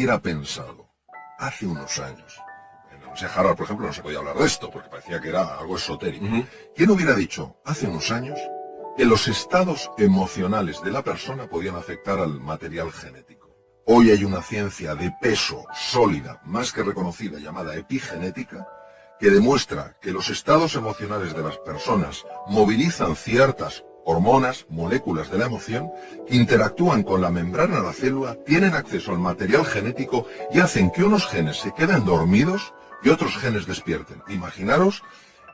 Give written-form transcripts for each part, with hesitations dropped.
hubiera pensado hace unos años, en la Universidad de Harvard, por ejemplo, no se podía hablar de esto, porque parecía que era algo esotérico. ¿Quién hubiera dicho hace unos años que los estados emocionales de la persona podían afectar al material genético? Hoy hay una ciencia de peso sólida, más que reconocida, llamada epigenética, que demuestra que los estados emocionales de las personas movilizan ciertas hormonas, moléculas de la emoción, que interactúan con la membrana de la célula, tienen acceso al material genético y hacen que unos genes se queden dormidos y otros genes despierten. Imaginaros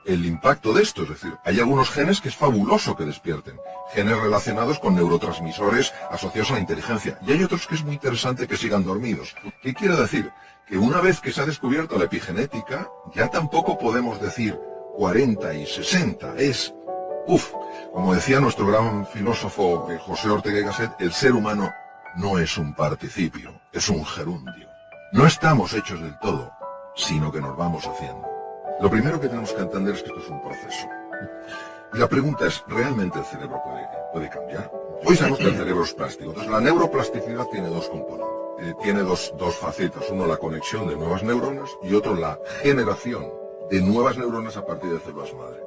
el impacto de esto, es decir, hay algunos genes que es fabuloso que despierten, genes relacionados con neurotransmisores asociados a la inteligencia, y hay otros que es muy interesante que sigan dormidos. ¿Qué quiere decir? Que una vez que se ha descubierto la epigenética, ya tampoco podemos decir 40 y 60, es, como decía nuestro gran filósofo José Ortega y Gasset, el ser humano no es un participio, es un gerundio. No estamos hechos del todo, sino que nos vamos haciendo. Lo primero que tenemos que entender es que esto es un proceso. Y la pregunta es, ¿realmente el cerebro puede cambiar? Hoy sabemos que el cerebro es plástico. Entonces, la neuroplasticidad tiene dos componentes. Tiene dos facetas. Uno, la conexión de nuevas neuronas, y otro, la generación de nuevas neuronas a partir de células madre.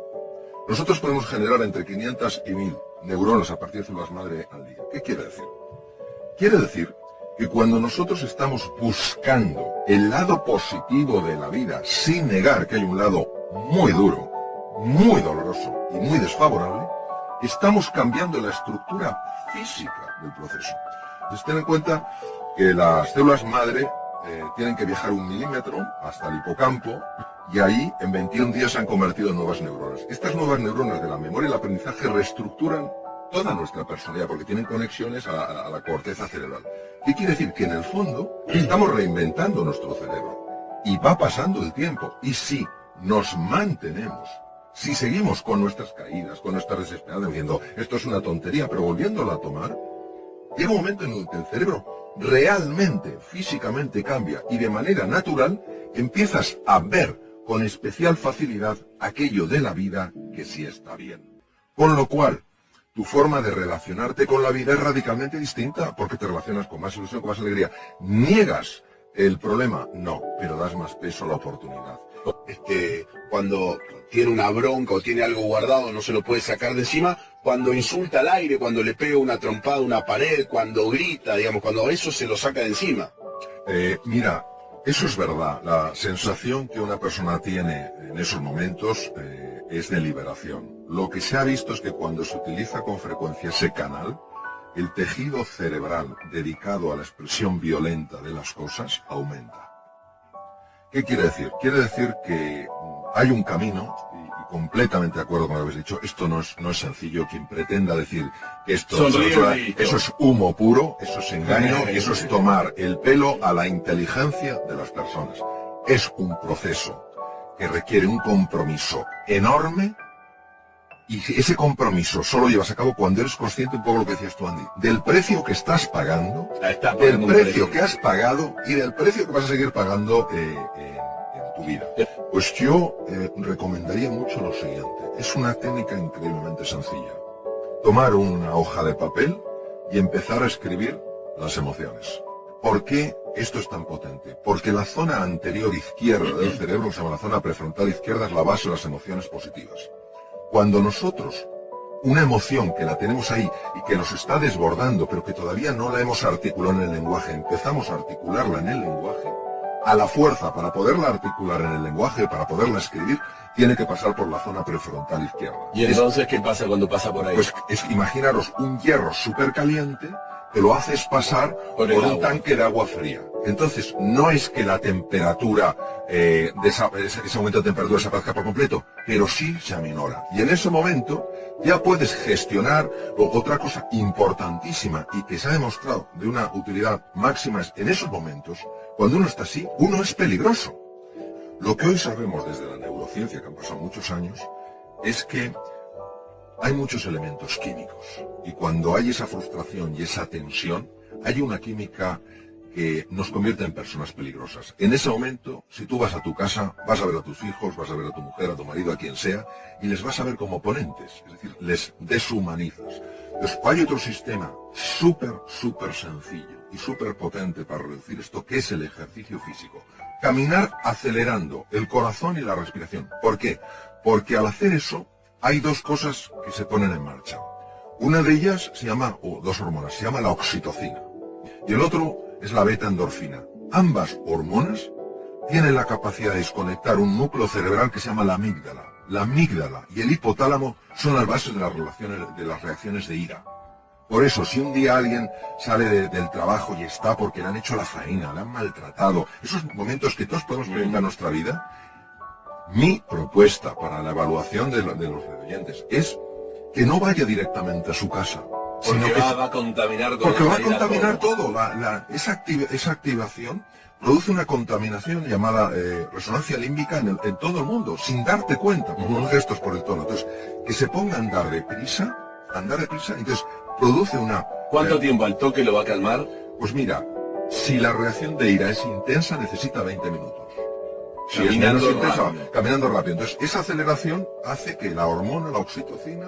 Nosotros podemos generar entre 500 y 1000 neuronas a partir de células madre al día. ¿Qué quiere decir? Quiere decir que cuando nosotros estamos buscando el lado positivo de la vida, sin negar que hay un lado muy duro, muy doloroso y muy desfavorable, estamos cambiando la estructura física del proceso. Entonces, ten en cuenta que las células madre tienen que viajar 1 milímetro hasta el hipocampo, y ahí en 21 días se han convertido en nuevas neuronas. Estas nuevas neuronas de la memoria y el aprendizaje reestructuran toda nuestra personalidad, porque tienen conexiones a la corteza cerebral. ¿Qué quiere decir? Que en el fondo estamos reinventando nuestro cerebro, y va pasando el tiempo, y si nos mantenemos, si seguimos con nuestras caídas, con nuestras desesperadas, diciendo, esto es una tontería, pero volviéndolo a tomar, llega un momento en el que el cerebro realmente, físicamente cambia, y de manera natural empiezas a ver con especial facilidad aquello de la vida que sí está bien. Con lo cual, tu forma de relacionarte con la vida es radicalmente distinta, porque te relacionas con más ilusión, con más alegría. ¿Niegas el problema? No, pero das más peso a la oportunidad. Cuando tiene una bronca o tiene algo guardado, no se lo puede sacar de encima, cuando insulta al aire, cuando le pega una trompada a una pared, cuando grita, digamos, cuando eso se lo saca de encima. Mira, eso es verdad. La sensación que una persona tiene en esos momentos es de liberación. Lo que se ha visto es que cuando se utiliza con frecuencia ese canal, el tejido cerebral dedicado a la expresión violenta de las cosas aumenta. ¿Qué quiere decir? Quiere decir que hay un camino, y completamente de acuerdo con lo que habéis dicho, esto no es sencillo. Quien pretenda decir que esto eso es humo puro, eso es engaño, y eso es tomar el pelo a la inteligencia de las personas. Es un proceso que requiere un compromiso enorme, y ese compromiso solo llevas a cabo cuando eres consciente, un poco lo que decías tú, Andy, del precio que estás pagando, del precio que has pagado y del precio que vas a seguir pagando en tu vida. Pues yo recomendaría mucho lo siguiente. Es una técnica increíblemente sencilla. Tomar una hoja de papel y empezar a escribir las emociones. ¿Por qué esto es tan potente? Porque la zona anterior izquierda del cerebro, que se llama la zona prefrontal izquierda, es la base de las emociones positivas. Cuando nosotros, una emoción que la tenemos ahí y que nos está desbordando, pero que todavía no la hemos articulado en el lenguaje, empezamos a articularla en el lenguaje, a la fuerza, para poderla articular en el lenguaje, para poderla escribir, tiene que pasar por la zona prefrontal izquierda. ¿Y entonces qué pasa cuando pasa por ahí? Pues imaginaros un hierro súper caliente que lo haces pasar por un tanque de agua fría. Entonces, no es que la temperatura, ese aumento de temperatura desaparezca por completo, pero sí se aminora. Y en ese momento ya puedes gestionar otra cosa importantísima y que se ha demostrado de una utilidad máxima es, en esos momentos, cuando uno está así, uno es peligroso. Lo que hoy sabemos desde la neurociencia, que han pasado muchos años, es que hay muchos elementos químicos, y cuando hay esa frustración y esa tensión, hay una química que nos convierte en personas peligrosas. En ese momento, si tú vas a tu casa, vas a ver a tus hijos, vas a ver a tu mujer, a tu marido, a quien sea, y les vas a ver como oponentes, es decir, les deshumanizas. Entonces, hay otro sistema súper sencillo y súper potente para reducir esto, que es el ejercicio físico. Caminar acelerando el corazón y la respiración. ¿Por qué? Porque al hacer eso, hay dos cosas que se ponen en marcha. Una de ellas se llama, o dos hormonas, se llama la oxitocina. Y el otro es la beta-endorfina. Ambas hormonas tienen la capacidad de desconectar un núcleo cerebral que se llama la amígdala. La amígdala y el hipotálamo son las bases de las reacciones de ira. Por eso, si un día alguien sale del trabajo y está porque le han hecho la faena, le han maltratado, esos momentos que todos podemos vivir en nuestra vida, mi propuesta para la evaluación de los oyentes es que no vaya directamente a su casa. Porque va a contaminar todo. Porque va a contaminar todo. Esa activación produce una contaminación llamada resonancia límbica en todo el mundo, sin darte cuenta, por los gestos, por el tono. Entonces, que se ponga a andar deprisa, entonces produce una... ¿Cuánto tiempo al toque lo va a calmar? Pues mira, si la reacción de ira es intensa, necesita 20 minutos. Si caminando es menos intensa, rápido. caminando rápido. Entonces, esa aceleración hace que la hormona, la oxitocina,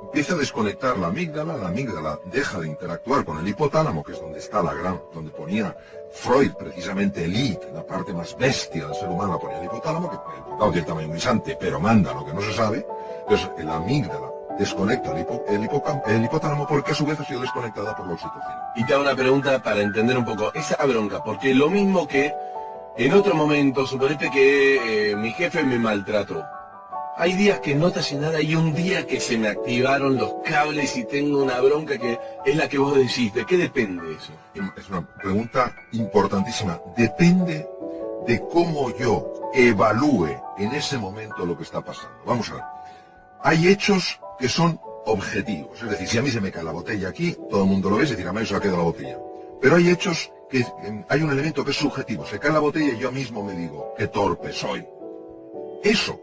empieza a desconectar la amígdala deja de interactuar con el hipotálamo, que es donde está donde ponía Freud precisamente el id, la parte más bestia del ser humano, ponía el hipotálamo, que el hipotálamo tiene tamaño guisante, pero manda lo que no se sabe. Entonces la amígdala desconecta el hipotálamo porque a su vez ha sido desconectada por la oxitocina. Y te hago una pregunta para entender un poco esa bronca, porque lo mismo que en otro momento, suponete que mi jefe me maltrató. Hay días que no te hace nada y un día que se me activaron los cables y tengo una bronca que es la que vos decís. ¿De qué depende eso? Es una pregunta importantísima. Depende de cómo yo evalúe en ese momento lo que está pasando. Vamos a ver. Hay hechos que son objetivos. Es decir, si a mí se me cae la botella aquí, todo el mundo lo ve, es decir, a mí se ha quedado la botella. Pero hay hechos que hay un elemento que es subjetivo. Se cae la botella y yo mismo me digo, qué torpe soy. Eso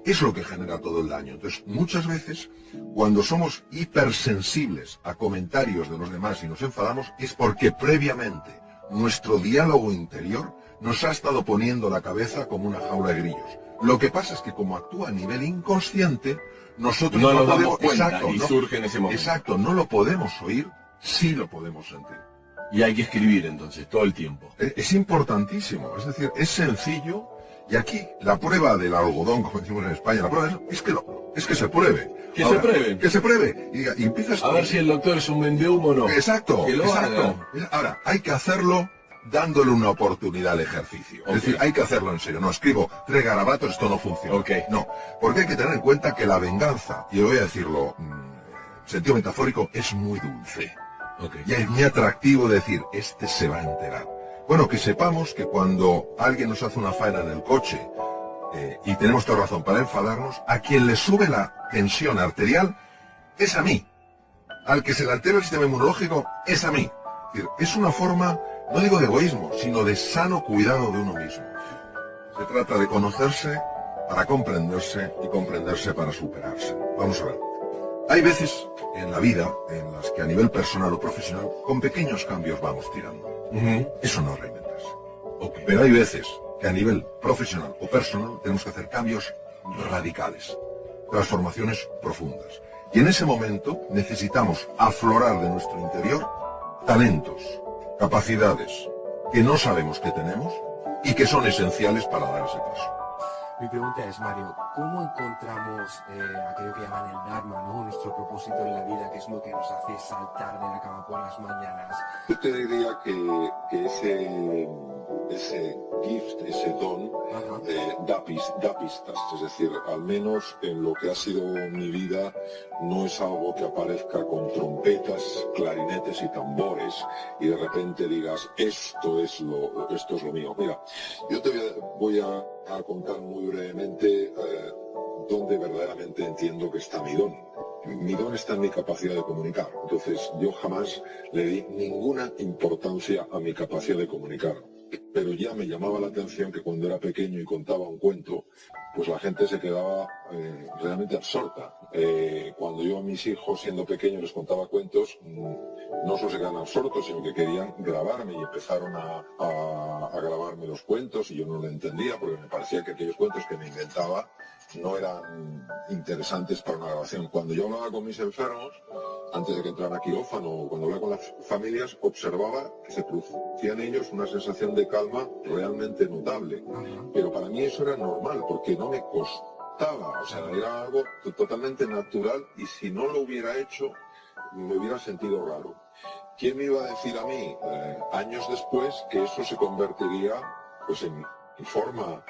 es lo que genera todo el daño. Entonces, muchas veces, cuando somos hipersensibles a comentarios de los demás y nos enfadamos, es porque previamente nuestro diálogo interior nos ha estado poniendo la cabeza como una jaula de grillos. Lo que pasa es que como actúa a nivel inconsciente, nosotros no nos podemos, damos cuenta exacto, y no, surge en ese momento. Exacto, no lo podemos oír, sí lo podemos sentir. Y hay que escribir entonces, todo el tiempo. Es importantísimo, es decir, es sencillo. Y aquí, la prueba del algodón, como decimos en España, la prueba es que se pruebe. Que Ahora, se pruebe. Que se pruebe. Y empiezas A ver si el doctor es un vendehumo o no. Exacto, Que lo exacto. haga. Ahora, hay que hacerlo dándole una oportunidad al ejercicio. Okay. Es decir, hay que hacerlo en serio. No escribo 3 garabatos, esto no funciona. Okay. No, porque hay que tener en cuenta que la venganza, y voy a decirlo en sentido metafórico, es muy dulce. Okay. Y es muy atractivo decir, este se va a enterar. Bueno, que sepamos que cuando alguien nos hace una faena en el coche, y tenemos toda razón para enfadarnos, a quien le sube la tensión arterial es a mí. Al que se le altera el sistema inmunológico es a mí. Es decir, es una forma, no digo de egoísmo, sino de sano cuidado de uno mismo. Se trata de conocerse para comprenderse y comprenderse para superarse. Vamos a ver. Hay veces en la vida en las que a nivel personal o profesional, con pequeños cambios vamos tirando. Eso no es reinventarse. Okay. Pero hay veces que a nivel profesional o personal tenemos que hacer cambios radicales, transformaciones profundas. Y en ese momento necesitamos aflorar de nuestro interior talentos, capacidades que no sabemos que tenemos y que son esenciales para dar ese paso. Mi pregunta es, Mario, ¿cómo encontramos aquello que llaman el Dharma, ¿no? Nuestro propósito en la vida, que es lo que nos hace saltar de la cama por las mañanas? Yo te diría que ese gift, ese don, da pistas. Es decir, al menos en lo que ha sido mi vida, no es algo que aparezca con trompetas, clarinetes y tambores y de repente digas, esto es lo mío. Mira, yo te voy a contar muy brevemente dónde verdaderamente entiendo que está mi don. Mi don está en mi capacidad de comunicar. Entonces, yo jamás le di ninguna importancia a mi capacidad de comunicar. pero ya me llamaba la atención que cuando era pequeño y contaba un cuento, pues la gente se quedaba realmente absorta. Cuando yo a mis hijos, siendo pequeños, les contaba cuentos, no solo se quedaban absortos, sino que querían grabarme y empezaron a grabarme los cuentos y yo no lo entendía porque me parecía que aquellos cuentos que me inventaba no eran interesantes para una grabación. Cuando yo hablaba con mis enfermos, antes de que entrara a quirófano, cuando hablaba con las familias, observaba que se producía en ellos una sensación de calma realmente notable. Pero para mí eso era normal, porque no me costaba, o sea, era algo totalmente natural y si no lo hubiera hecho, me hubiera sentido raro. ¿Quién me iba a decir a mí, años después, que eso se convertiría pues en mi forma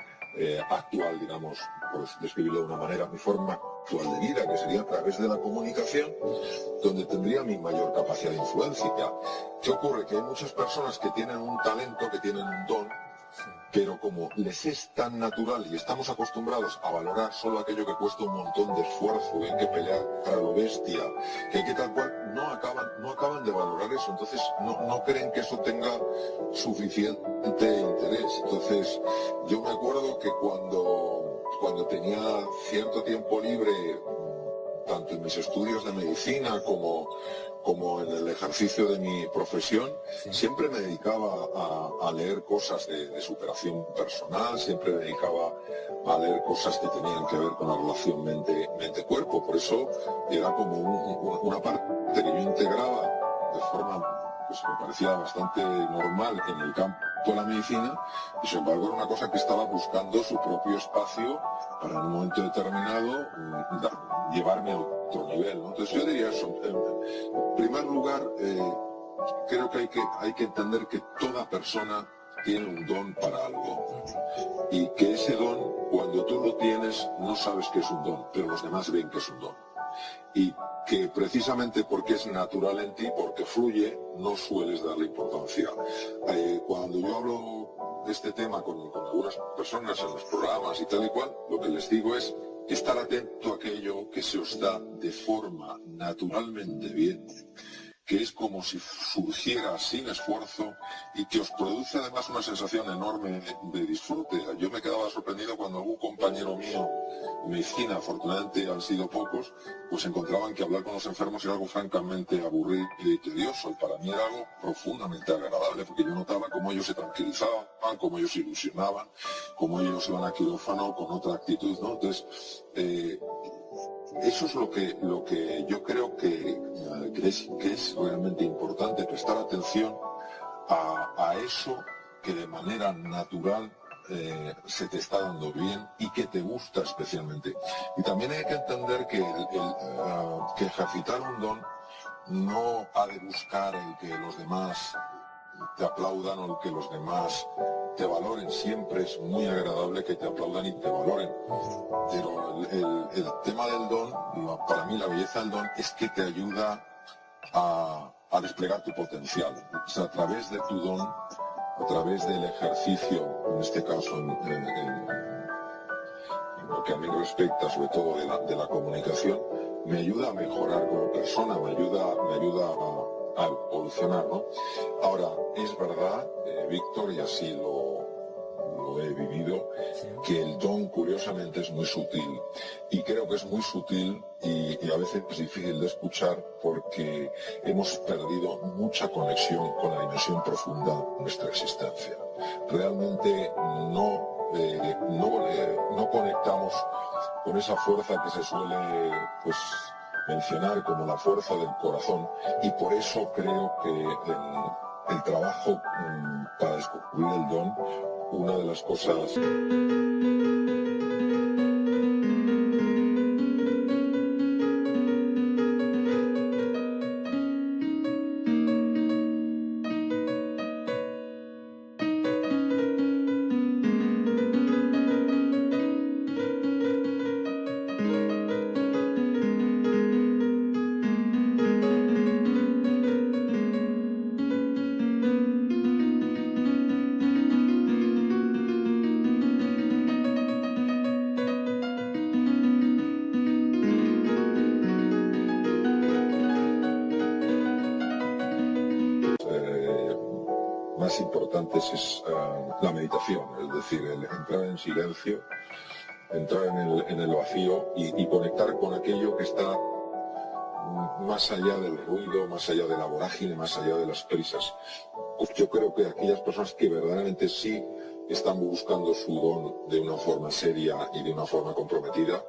actual, digamos, por describirlo de una manera, mi forma actual de vida, que sería a través de la comunicación, donde tendría mi mayor capacidad de influencia? ¿Qué ocurre? Que hay muchas personas que tienen un talento, que tienen un don, pero como les es tan natural y estamos acostumbrados a valorar solo aquello que cuesta un montón de esfuerzo, que hay que pelear para lo bestia, que hay que tal cual, no acaban de valorar eso, entonces no creen que eso tenga suficiente interés. Entonces yo me acuerdo que cuando tenía cierto tiempo libre, tanto en mis estudios de medicina como en el ejercicio de mi profesión, siempre me dedicaba a leer cosas de superación personal, siempre me dedicaba a leer cosas que tenían que ver con la relación mente-cuerpo. Por eso era como una parte que yo integraba de forma, pues me parecía bastante normal en el campo de la medicina, y sin embargo era una cosa que estaba buscando su propio espacio para en un momento determinado llevarme a otro nivel, ¿no? Entonces yo diría eso. En primer lugar, creo que hay que entender que toda persona tiene un don para algo y que ese don, cuando tú lo tienes, no sabes que es un don, pero los demás ven que es un don. Y que precisamente porque es natural en ti, porque fluye, no sueles darle importancia. Cuando yo hablo de este tema con algunas personas en los programas y tal y cual, lo que les digo es estar atento a aquello que se os da de forma naturalmente bien, que es como si surgiera sin esfuerzo y que os produce además una sensación enorme de disfrute. Yo me quedaba sorprendido cuando algún compañero mío en medicina, afortunadamente han sido pocos, pues encontraban que hablar con los enfermos era algo francamente aburrido y tedioso. Y para mí era algo profundamente agradable, porque yo notaba cómo ellos se tranquilizaban, cómo ellos se ilusionaban, cómo ellos iban a quirófano con otra actitud, ¿no? Entonces, eso es lo que yo creo que es realmente importante, prestar atención a eso que de manera natural se te está dando bien y que te gusta especialmente. Y también hay que entender que que ejercitar un don no ha de buscar el que los demás te aplaudan o el que los demás te valoren. Siempre es muy agradable que te aplaudan y te valoren. Pero el tema del don, para mí la belleza del don es que te ayuda a desplegar tu potencial. O sea, a través de tu don, a través del ejercicio, en este caso en lo que a mí respecta, sobre todo de la comunicación, me ayuda a mejorar como persona, me ayuda a evolucionar, ¿no? Ahora, es verdad, Víctor, y así lo he vivido, que el don curiosamente es muy sutil, y creo que es muy sutil y a veces es difícil de escuchar porque hemos perdido mucha conexión con la dimensión profunda de nuestra existencia. Realmente no conectamos con esa fuerza que se suele mencionar como la fuerza del corazón, y por eso creo que el trabajo para descubrir el don, una de las cosas más importantes es la meditación, es decir, el entrar en silencio, entrar en el vacío y conectar con aquello que está más allá del ruido, más allá de la vorágine, más allá de las prisas. Pues yo creo que aquellas personas que verdaderamente sí están buscando su don de una forma seria y de una forma comprometida,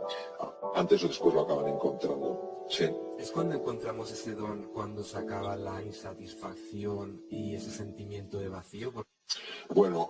antes o después lo acaban encontrando. Sí. Es cuando encontramos ese don, cuando se acaba la insatisfacción y ese sentimiento de vacío. Bueno,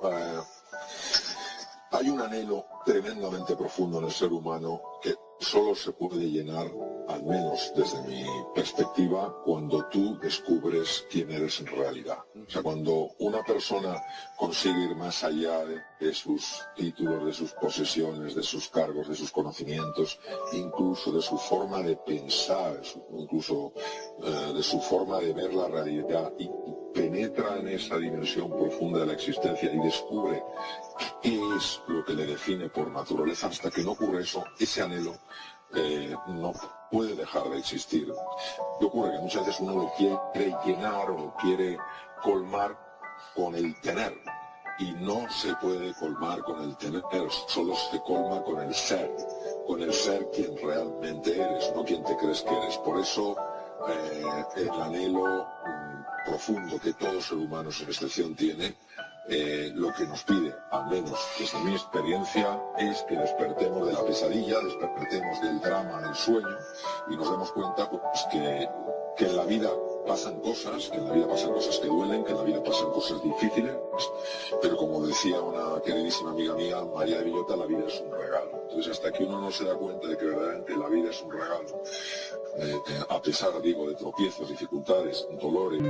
hay un anhelo tremendamente profundo en el ser humano que solo se puede llenar, al menos desde mi perspectiva, cuando tú descubres quién eres en realidad. O sea, cuando una persona consigue ir más allá de sus títulos, de sus posesiones, de sus cargos, de sus conocimientos, incluso de su forma de pensar, incluso de su forma de ver la realidad, y penetra en esa dimensión profunda de la existencia y descubre qué es lo que le define por naturaleza, hasta que no ocurre eso, ese anhelo no puede dejar de existir. ¿Qué ocurre? Que muchas veces uno lo quiere llenar o lo quiere colmar con el tener, y no se puede colmar con el tener, solo se colma con el ser quien realmente eres, no quien te crees que eres. Por eso el anhelo profundo que todo ser humano sin excepción tiene, lo que nos pide, al menos desde mi experiencia, es que despertemos de la pesadilla, despertemos del drama, del sueño, y nos demos cuenta pues, que en la vida pasan cosas, que en la vida pasan cosas que duelen, que en la vida pasan cosas difíciles, pero como decía una queridísima amiga mía, María de Villota, la vida es un regalo. Entonces, hasta que uno no se da cuenta de que verdaderamente la vida es un regalo, a pesar, digo, de tropiezos, dificultades, dolores.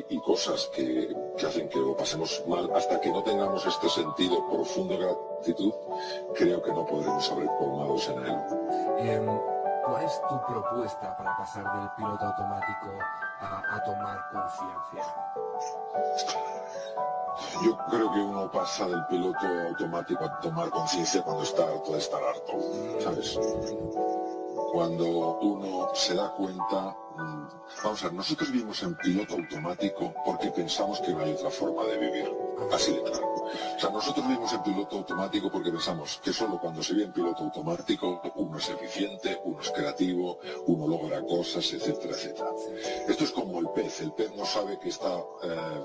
Y cosas que hacen que lo pasemos mal, hasta que no tengamos este sentido profundo de gratitud, creo que no podremos haber colmados en él. ¿Cuál es tu propuesta para pasar del piloto automático a tomar conciencia? Yo creo que uno pasa del piloto automático a tomar conciencia cuando está harto de estar harto, ¿sabes? Cuando uno se da cuenta, vamos a ver, nosotros vivimos en piloto automático porque pensamos que no hay otra forma de vivir, así de claro. O sea, nosotros vivimos en piloto automático porque pensamos que solo cuando se vive en piloto automático uno es eficiente, uno es creativo, uno logra cosas, etcétera, etcétera. Esto es como el pez no sabe que está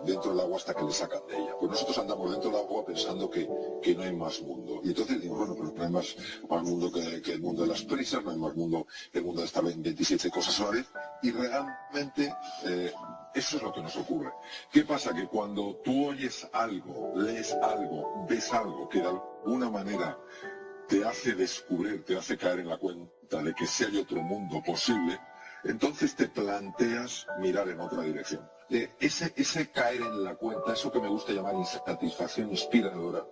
dentro del agua hasta que le sacan de ella. Pues nosotros andamos dentro del agua pensando que no hay más mundo. Y entonces digo, bueno, pero no hay más mundo que el mundo de las prisas, no hay más mundo que el mundo de estar en 27 cosas a la vez, y realmente eso es lo que nos ocurre. ¿Qué pasa? Que cuando tú oyes algo, lees algo, ves algo que de alguna manera te hace descubrir, te hace caer en la cuenta de que sí hay otro mundo posible, entonces te planteas mirar en otra dirección. Ese caer en la cuenta, eso que me gusta llamar insatisfacción inspiradora,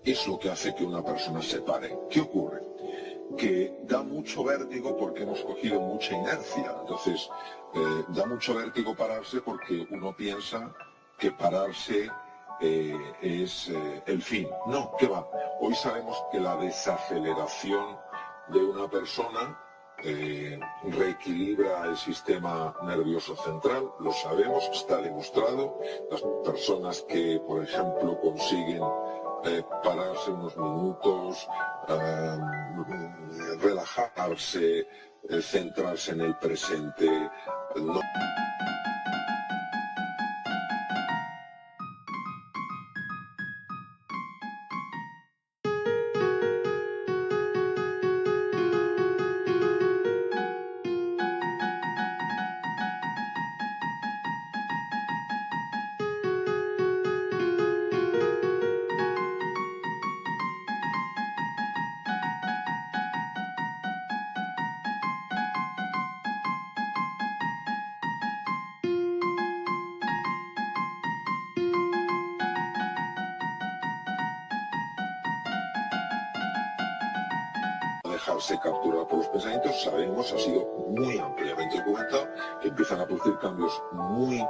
es lo que hace que una persona se pare. ¿Qué ocurre? Que da mucho vértigo porque hemos cogido mucha inercia. Entonces, da mucho vértigo pararse porque uno piensa que pararse es el fin. No, ¿qué va? Hoy sabemos que la desaceleración de una persona reequilibra el sistema nervioso central, lo sabemos, está demostrado. Las personas que, por ejemplo, consiguen pararse unos minutos, relajarse, centrarse en el presente, no... dejarse capturar por los pensamientos, sabemos, ha sido muy ampliamente documentado, que empiezan a producir cambios muy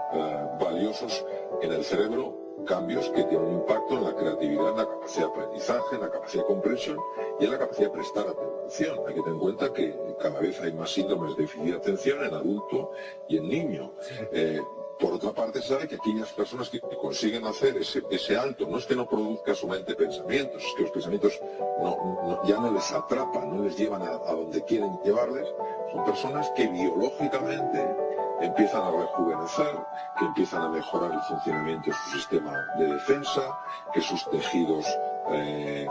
valiosos en el cerebro, cambios que tienen un impacto en la creatividad, en la capacidad de aprendizaje, en la capacidad de comprensión y en la capacidad de prestar atención. Hay que tener en cuenta que cada vez hay más síndromes de déficit de atención en adulto y en niño. Por otra parte, se sabe que aquellas personas que consiguen hacer ese alto, no es que no produzca su mente pensamientos, es que los pensamientos ya no les atrapan, no les llevan a donde quieren llevarles, son personas que biológicamente empiezan a rejuvenecer, que empiezan a mejorar el funcionamiento de su sistema de defensa, que sus tejidos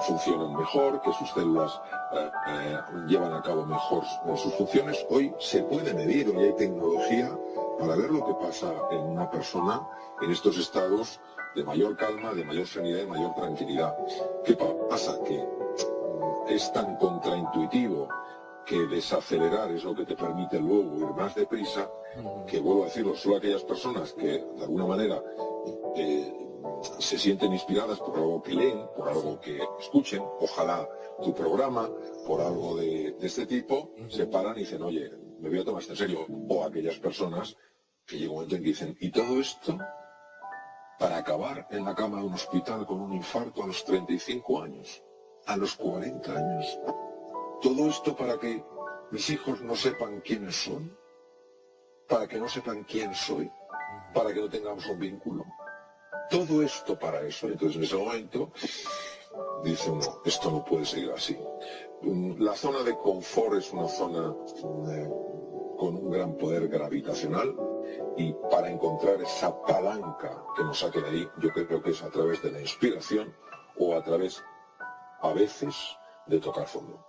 funcionan mejor, que sus células llevan a cabo mejor sus funciones. Hoy se puede medir, hoy hay tecnología para ver lo que pasa en una persona en estos estados de mayor calma, de mayor serenidad y mayor tranquilidad. ¿Qué pasa? Que es tan contraintuitivo que desacelerar es lo que te permite luego ir más deprisa, que vuelvo a decirlo, solo aquellas personas que de alguna manera se sienten inspiradas por algo que leen, por algo que escuchen, ojalá tu programa, por algo de este tipo, se paran y dicen, oye, me voy a tomar esto en serio. O aquellas personas que llega un momento en que dicen, ¿y todo esto para acabar en la cama de un hospital con un infarto a los 35 años? A los 40 años. Todo esto para que mis hijos no sepan quiénes son, para que no sepan quién soy, para que no tengamos un vínculo. Todo esto para eso. Entonces en ese momento dice uno, esto no puede seguir así. La zona de confort es una zona con un gran poder gravitacional, y para encontrar esa palanca que nos saque de ahí, yo creo que es a través de la inspiración o a través, a veces, de tocar fondo.